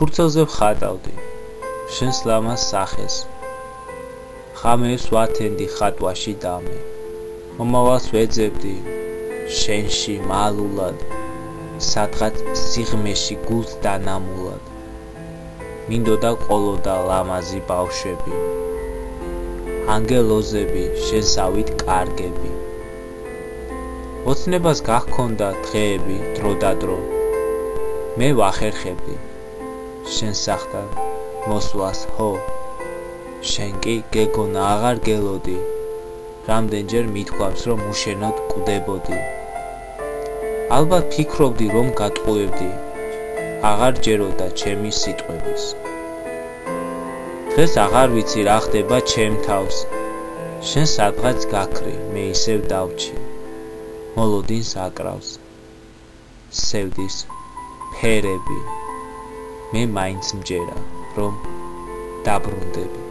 ფურცელზე ვხატავდი შენს ლამაზ სახეს ხამეებს ვათენდი ხატვაში დამე მომავალს ვეძებდი შენში მალულად სადღაც სიღმეში გულს დანამულად მინდოდა ყოლოდა ლამაზი ბავშვები ანგელოზები შენსავით კარგები ოცნებას გახქონდა დღეები დრო და დრო მე ვახერხებდი შენ სახთან მოსვლას ჰო შენ კი გეგონა აღარ გელოდი რამდენჯერ მithქვამს რომ უშენოდ კვდებოდი ალბათ ფიქრობდი რომ გატყუებდი აღარ ჯეროდა ჩემი სიტყვების დღეს აღარ ვიცი რა ხდება ჩემ თავს შენ სადღაც გაქრი მე ისევ დავჩი მოლოდინს აკრავს სევდის ფერები მე მაინც მჯერა რომ დაბრუნდები